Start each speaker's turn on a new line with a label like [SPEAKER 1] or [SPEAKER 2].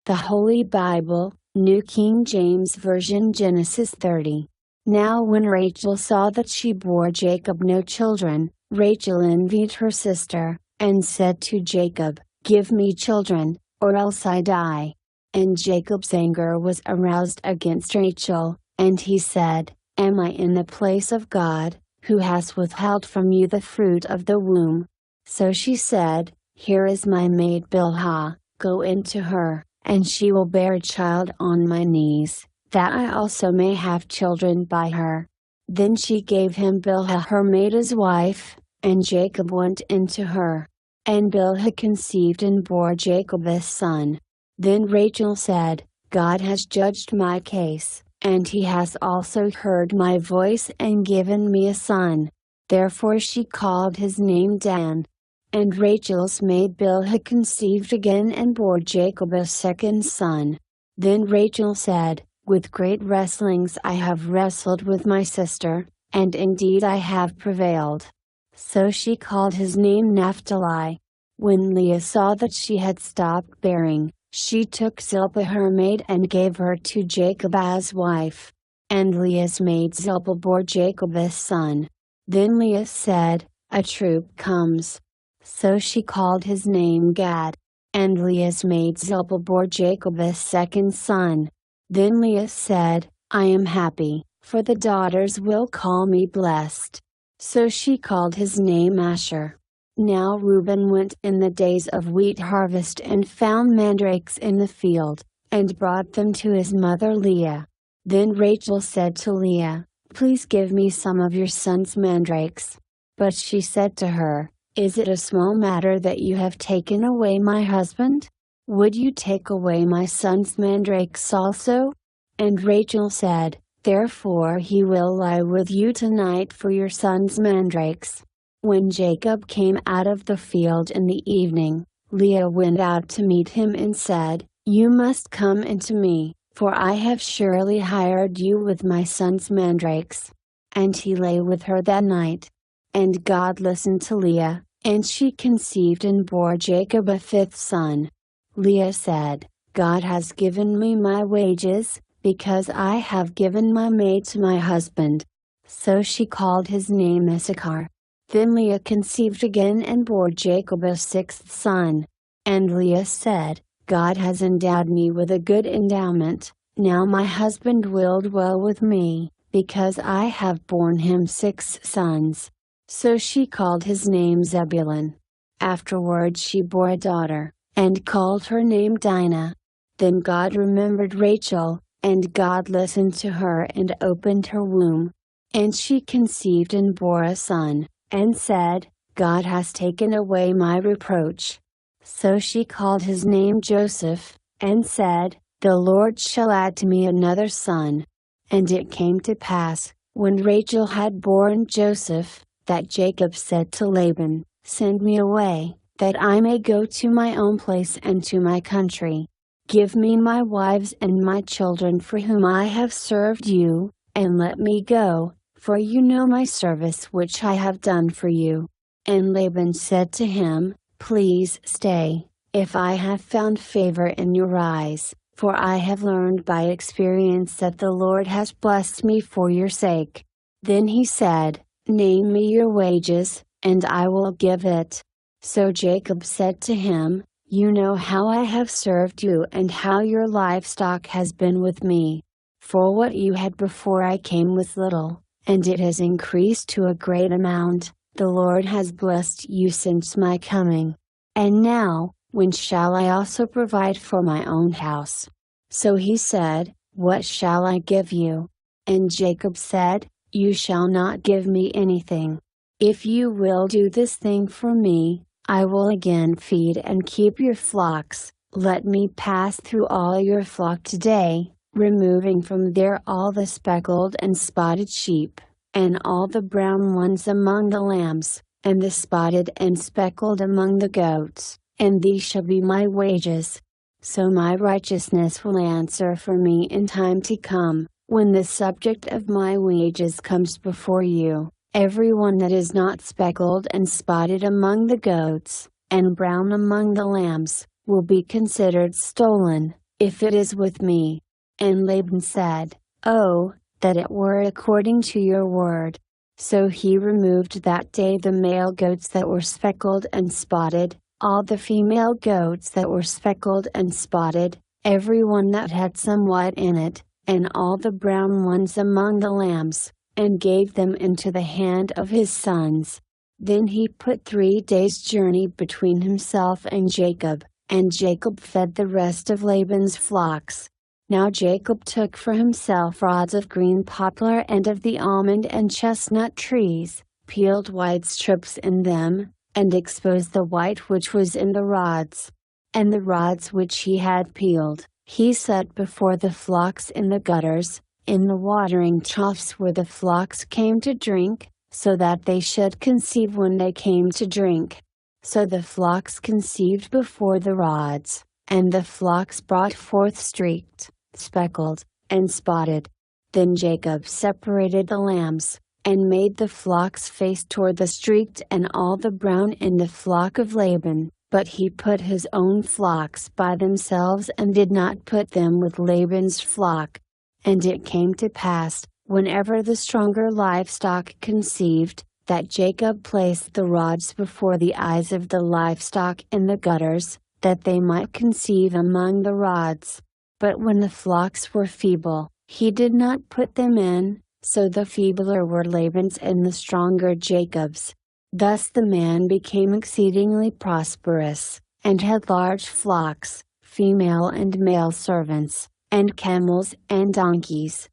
[SPEAKER 1] The Holy Bible, New King James Version, Genesis 30. Now when Rachel saw that she bore Jacob no children, Rachel envied her sister, and said to Jacob, "Give me children, or else I die." And Jacob's anger was aroused against Rachel, and he said, "Am I in the place of God, who has withheld from you the fruit of the womb?" So she said, "Here is my maid Bilhah, go into her, and she will bear a child on my knees, that I also may have children by her." Then she gave him Bilhah her maid as wife, and Jacob went into her. And Bilhah conceived and bore Jacob a son. Then Rachel said, "God has judged my case, and he has also heard my voice and given me a son." Therefore she called his name Dan. And Rachel's maid Bilhah conceived again and bore Jacob a second son. Then Rachel said, "With great wrestlings I have wrestled with my sister, and indeed I have prevailed." So she called his name Naphtali. When Leah saw that she had stopped bearing, she took Zilpah her maid and gave her to Jacob as wife. And Leah's maid Zilpah bore Jacob a son. Then Leah said, "A troop comes." So she called his name Gad. And Leah's maid Zilpah bore Jacob a second son. Then Leah said, "I am happy, for the daughters will call me blessed." So she called his name Asher. Now Reuben went in the days of wheat harvest and found mandrakes in the field, and brought them to his mother Leah. Then Rachel said to Leah, "Please give me some of your son's mandrakes." But she said to her, "Is it a small matter that you have taken away my husband? Would you take away my son's mandrakes also?" And Rachel said, "Therefore he will lie with you tonight for your son's mandrakes." When Jacob came out of the field in the evening, Leah went out to meet him and said, "You must come into me, for I have surely hired you with my son's mandrakes." And he lay with her that night. And God listened to Leah, and she conceived and bore Jacob a fifth son. Leah said, "God has given me my wages, because I have given my maid to my husband." So she called his name Issachar. Then Leah conceived again and bore Jacob a sixth son. And Leah said, "God has endowed me with a good endowment, now my husband will dwell with me, because I have borne him 6 sons." So she called his name Zebulun. Afterward she bore a daughter, and called her name Dinah. Then God remembered Rachel, and God listened to her and opened her womb. And she conceived and bore a son, and said, "God has taken away my reproach." So she called his name Joseph, and said, "The Lord shall add to me another son." And it came to pass, when Rachel had borne Joseph, that Jacob said to Laban, "Send me away, that I may go to my own place and to my country. Give me my wives and my children for whom I have served you, and let me go, for you know my service which I have done for you." And Laban said to him, "Please stay, if I have found favor in your eyes, for I have learned by experience that the Lord has blessed me for your sake." Then he said, "Name me your wages, and I will give it." So Jacob said to him, "You know how I have served you and how your livestock has been with me. For what you had before I came was little, and it has increased to a great amount. The Lord has blessed you since my coming. And now, when shall I also provide for my own house?" So he said, "What shall I give you?" And Jacob said, "You shall not give me anything. If you will do this thing for me, I will again feed and keep your flocks. Let me pass through all your flock today, removing from there all the speckled and spotted sheep, and all the brown ones among the lambs, and the spotted and speckled among the goats, and these shall be my wages. So my righteousness will answer for me in time to come, when the subject of my wages comes before you. Everyone that is not speckled and spotted among the goats, and brown among the lambs, will be considered stolen, if it is with me." And Laban said, "Oh, that it were according to your word." So he removed that day the male goats that were speckled and spotted, all the female goats that were speckled and spotted, every one that had some white in it, and all the brown ones among the lambs, and gave them into the hand of his sons. Then he put 3 days' journey between himself and Jacob, and Jacob fed the rest of Laban's flocks. Now Jacob took for himself rods of green poplar and of the almond and chestnut trees, peeled wide strips in them, and exposed the white which was in the rods. And the rods which he had peeled, he set before the flocks in the gutters, in the watering troughs where the flocks came to drink, so that they should conceive when they came to drink. So the flocks conceived before the rods, and the flocks brought forth streaked, speckled, and spotted. Then Jacob separated the lambs, and made the flocks face toward the streaked and all the brown in the flock of Laban, but he put his own flocks by themselves and did not put them with Laban's flock. And it came to pass, whenever the stronger livestock conceived, that Jacob placed the rods before the eyes of the livestock in the gutters, that they might conceive among the rods. But when the flocks were feeble, he did not put them in, so the feebler were Laban's and the stronger Jacob's. Thus the man became exceedingly prosperous, and had large flocks, female and male servants, and camels and donkeys,